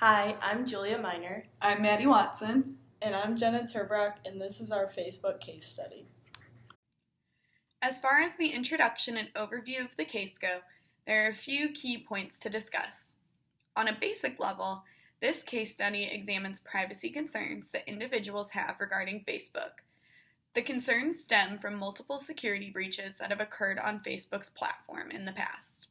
Hi, I'm Julia Miner. I'm Maddie Watson. And I'm Jenna Turbrock, and this is our Facebook case study. As far as the introduction and overview of the case go, there are a few key points to discuss. On a basic level, this case study examines privacy concerns that individuals have regarding Facebook. The concerns stem from multiple security breaches that have occurred on Facebook's platform in the past.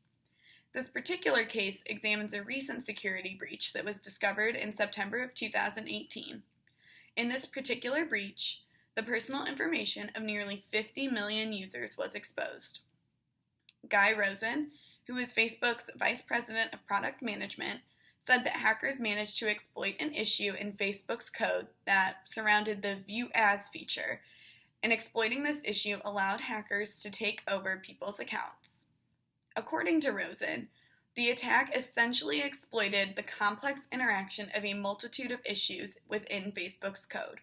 This particular case examines a recent security breach that was discovered in September of 2018. In this particular breach, the personal information of nearly 50 million users was exposed. Guy Rosen, who is Facebook's Vice President of Product Management, said that hackers managed to exploit an issue in Facebook's code that surrounded the View As feature, and exploiting this issue allowed hackers to take over people's accounts. According to Rosen, the attack essentially exploited the complex interaction of a multitude of issues within Facebook's code.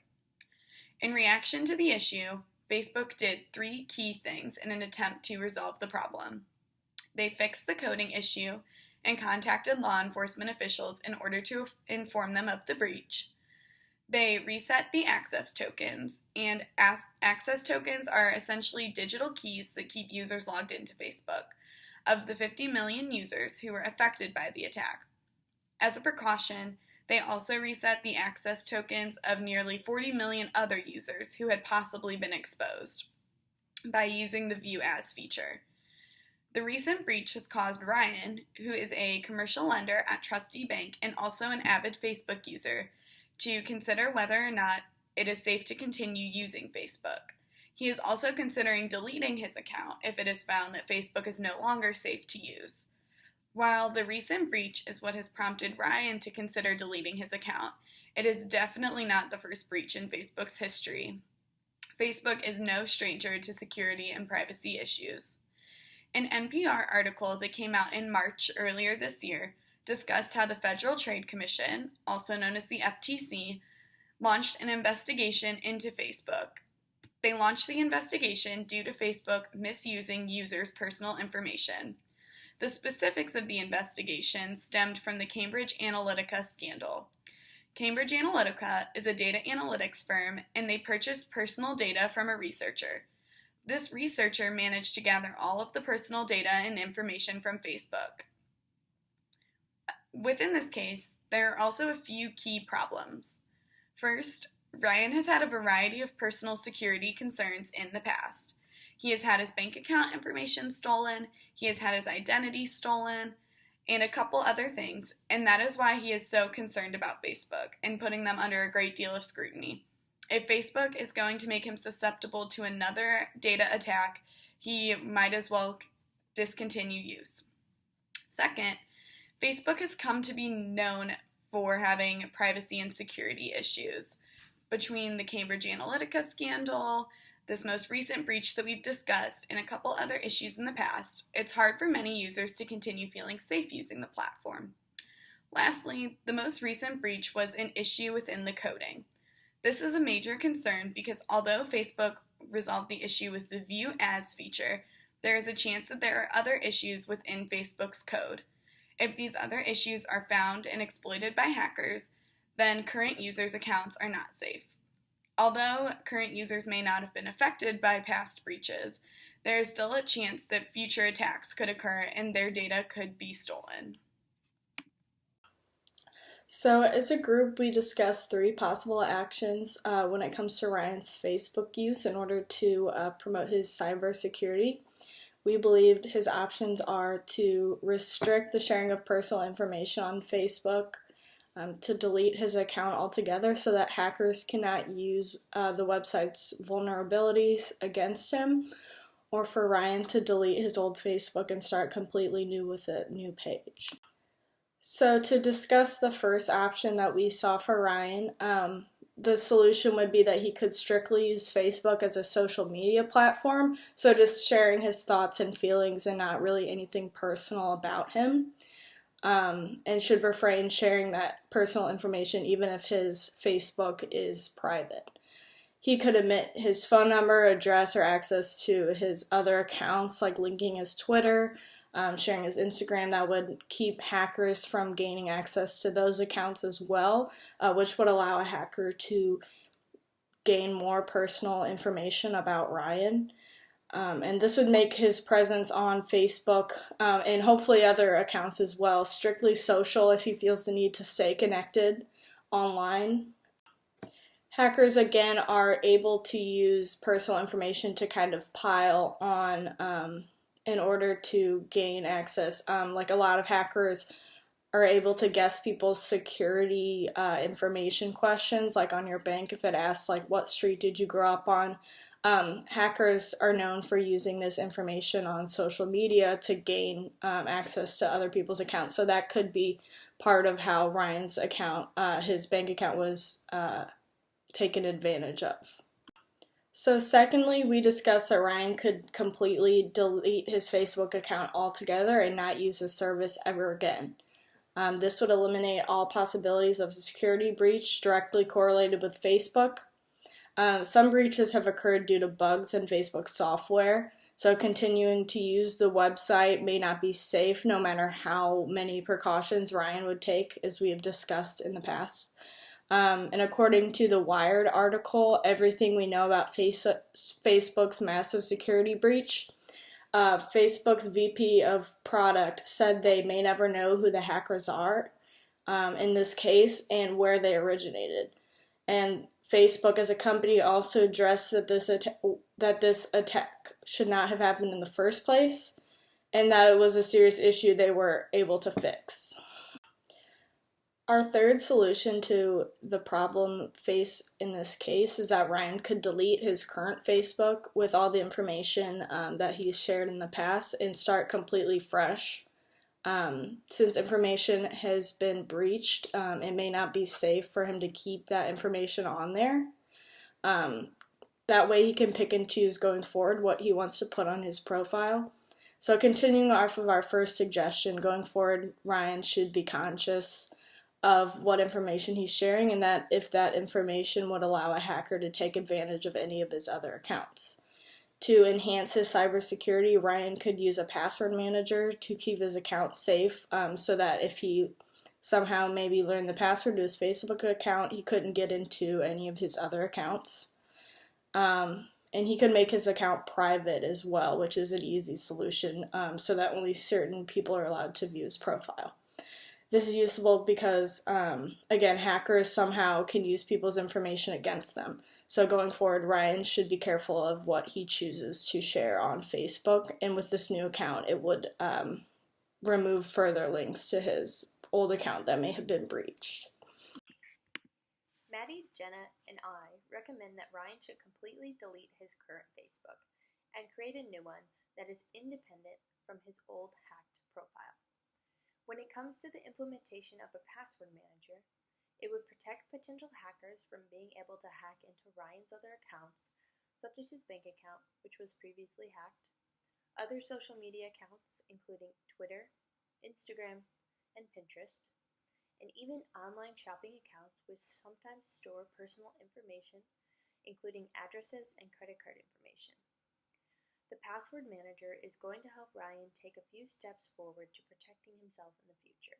In reaction to the issue, Facebook did three key things in an attempt to resolve the problem. They fixed the coding issue and contacted law enforcement officials in order to inform them of the breach. They reset the access tokens, and access tokens are essentially digital keys that keep users logged into Facebook, of the 50 million users who were affected by the attack. As a precaution, they also reset the access tokens of nearly 40 million other users who had possibly been exposed by using the View As feature. The recent breach has caused Ryan, who is a commercial lender at Trustee Bank and also an avid Facebook user, to consider whether or not it is safe to continue using Facebook. He is also considering deleting his account if it is found that Facebook is no longer safe to use. While the recent breach is what has prompted Ryan to consider deleting his account, it is definitely not the first breach in Facebook's history. Facebook is no stranger to security and privacy issues. An NPR article that came out in March earlier this year discussed how the Federal Trade Commission, also known as the FTC, launched an investigation into Facebook. They launched the investigation due to Facebook misusing users' personal information. The specifics of the investigation stemmed from the Cambridge Analytica scandal. Cambridge Analytica is a data analytics firm, and they purchased personal data from a researcher. This researcher managed to gather all of the personal data and information from Facebook. Within this case, there are also a few key problems. First, Ryan has had a variety of personal security concerns in the past. He has had his bank account information stolen, he has had his identity stolen, and a couple other things, and that is why he is so concerned about Facebook and putting them under a great deal of scrutiny. If Facebook is going to make him susceptible to another data attack, he might as well discontinue use. Second, Facebook has come to be known for having privacy and security issues. Between the Cambridge Analytica scandal, this most recent breach that we've discussed, and a couple other issues in the past, it's hard for many users to continue feeling safe using the platform. Lastly, the most recent breach was an issue within the coding. This is a major concern because although Facebook resolved the issue with the View As feature, there is a chance that there are other issues within Facebook's code. If these other issues are found and exploited by hackers, then current users' accounts are not safe. Although current users may not have been affected by past breaches, there is still a chance that future attacks could occur and their data could be stolen. So as a group, we discussed three possible actions when it comes to Ryan's Facebook use in order to promote his cybersecurity. We believed his options are to restrict the sharing of personal information on Facebook, to delete his account altogether so that hackers cannot use the website's vulnerabilities against him, or for Ryan to delete his old Facebook and start completely new with a new page. So to discuss the first option that we saw for Ryan, the solution would be that he could strictly use Facebook as a social media platform, so just sharing his thoughts and feelings and not really anything personal about him. And should refrain sharing that personal information even if his Facebook is private. He could omit his phone number, address, or access to his other accounts, like linking his Twitter, sharing his Instagram, that would keep hackers from gaining access to those accounts as well, which would allow a hacker to gain more personal information about Ryan. And this would make his presence on Facebook and hopefully other accounts as well strictly social if he feels the need to stay connected online. Hackers, again, are able to use personal information to kind of pile on in order to gain access. Like a lot of hackers are able to guess people's security information questions, like on your bank, if it asks, like, what street did you grow up on? Hackers are known for using this information on social media to gain access to other people's accounts. So that could be part of how Ryan's account, his bank account, was taken advantage of. So secondly, we discussed that Ryan could completely delete his Facebook account altogether and not use the service ever again. This would eliminate all possibilities of a security breach directly correlated with Facebook. Some breaches have occurred due to bugs in Facebook software, so continuing to use the website may not be safe no matter how many precautions Ryan would take, as we have discussed in the past. And according to the Wired article, everything we know about Facebook's massive security breach, Facebook's VP of product said they may never know who the hackers are in this case and where they originated. And Facebook as a company also addressed that this attack should not have happened in the first place and that it was a serious issue they were able to fix. Our third solution to the problem faced in this case is that Ryan could delete his current Facebook with all the information that he's shared in the past and start completely fresh. Since information has been breached, it may not be safe for him to keep that information on there. That way he can pick and choose going forward what he wants to put on his profile. So continuing off of our first suggestion, going forward, Ryan should be conscious of what information he's sharing and that if that information would allow a hacker to take advantage of any of his other accounts. To enhance his cybersecurity, Ryan could use a password manager to keep his account safe so that if he somehow maybe learned the password to his Facebook account, he couldn't get into any of his other accounts. And he could make his account private as well, which is an easy solution so that only certain people are allowed to view his profile. This is useful because, again, hackers somehow can use people's information against them. So going forward, Ryan should be careful of what he chooses to share on Facebook. And with this new account, it would remove further links to his old account that may have been breached. Maddie, Jenna, and I recommend that Ryan should completely delete his current Facebook and create a new one that is independent from his old hacked profile. When it comes to the implementation of a password manager, it would protect potential hackers from being able to hack into Ryan's other accounts, such as his bank account, which was previously hacked, other social media accounts, including Twitter, Instagram, and Pinterest, and even online shopping accounts which sometimes store personal information, including addresses and credit card information. The password manager is going to help Ryan take a few steps forward to protecting himself in the future.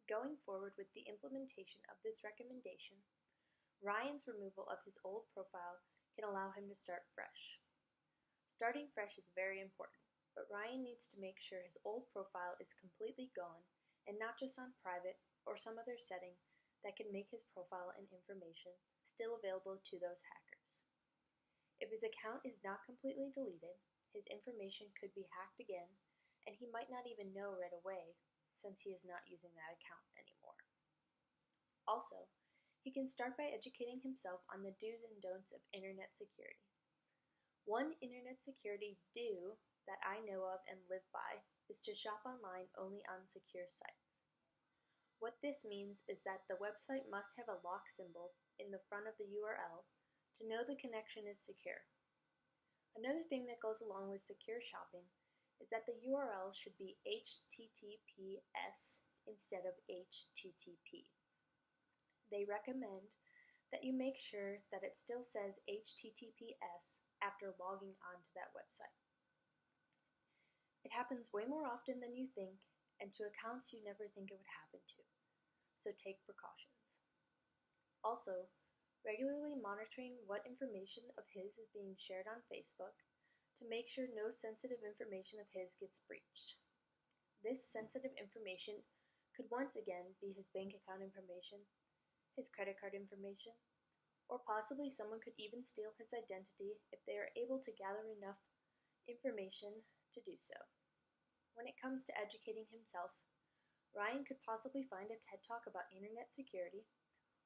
Going forward with the implementation of this recommendation, Ryan's removal of his old profile can allow him to start fresh. Starting fresh is very important, but Ryan needs to make sure his old profile is completely gone and not just on private or some other setting that can make his profile and information still available to those hackers. If his account is not completely deleted, his information could be hacked again, and he might not even know right away since he is not using that account anymore. Also, he can start by educating himself on the do's and don'ts of internet security. One internet security do that I know of and live by is to shop online only on secure sites. What this means is that the website must have a lock symbol in the front of the URL to know the connection is secure. Another thing that goes along with secure shopping is that the URL should be HTTPS instead of HTTP. They recommend that you make sure that it still says HTTPS after logging onto that website. It happens way more often than you think, and to accounts you never think it would happen to, so take precautions. Also, regularly monitoring what information of his is being shared on Facebook to make sure no sensitive information of his gets breached. This sensitive information could once again be his bank account information, his credit card information, or possibly someone could even steal his identity if they are able to gather enough information to do so. When it comes to educating himself, Ryan could possibly find a TED Talk about internet security,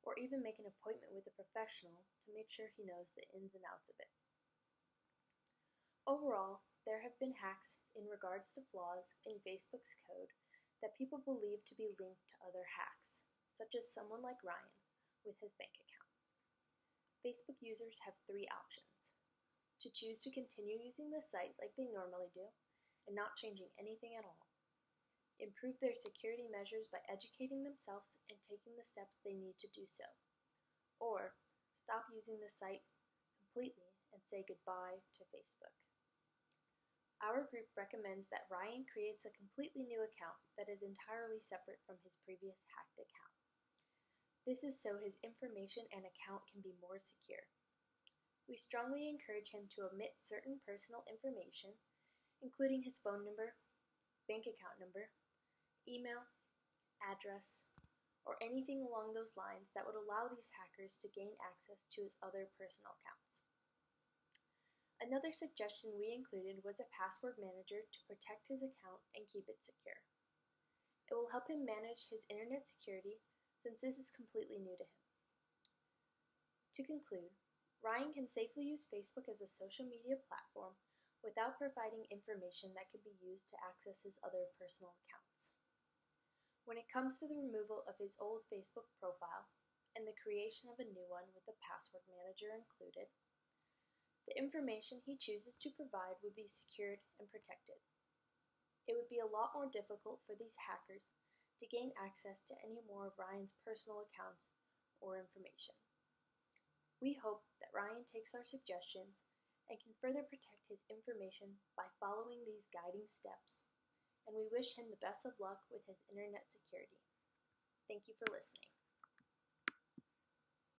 or even make an appointment with a professional to make sure he knows the ins and outs of it. Overall, there have been hacks in regards to flaws in Facebook's code that people believe to be linked to other hacks, such as someone like Ryan with his bank account. Facebook users have three options: to choose to continue using the site like they normally do and not changing anything at all, improve their security measures by educating themselves and taking the steps they need to do so, or stop using the site completely and say goodbye to Facebook. Our group recommends that Ryan creates a completely new account that is entirely separate from his previous hacked account. This is so his information and account can be more secure. We strongly encourage him to omit certain personal information, including his phone number, bank account number, email, address, or anything along those lines that would allow these hackers to gain access to his other personal accounts. Another suggestion we included was a password manager to protect his account and keep it secure. It will help him manage his internet security since this is completely new to him. To conclude, Ryan can safely use Facebook as a social media platform without providing information that could be used to access his other personal accounts. When it comes to the removal of his old Facebook profile and the creation of a new one with a password manager included, the information he chooses to provide would be secured and protected. It would be a lot more difficult for these hackers to gain access to any more of Ryan's personal accounts or information. We hope that Ryan takes our suggestions and can further protect his information by following these guiding steps, and we wish him the best of luck with his internet security. Thank you for listening.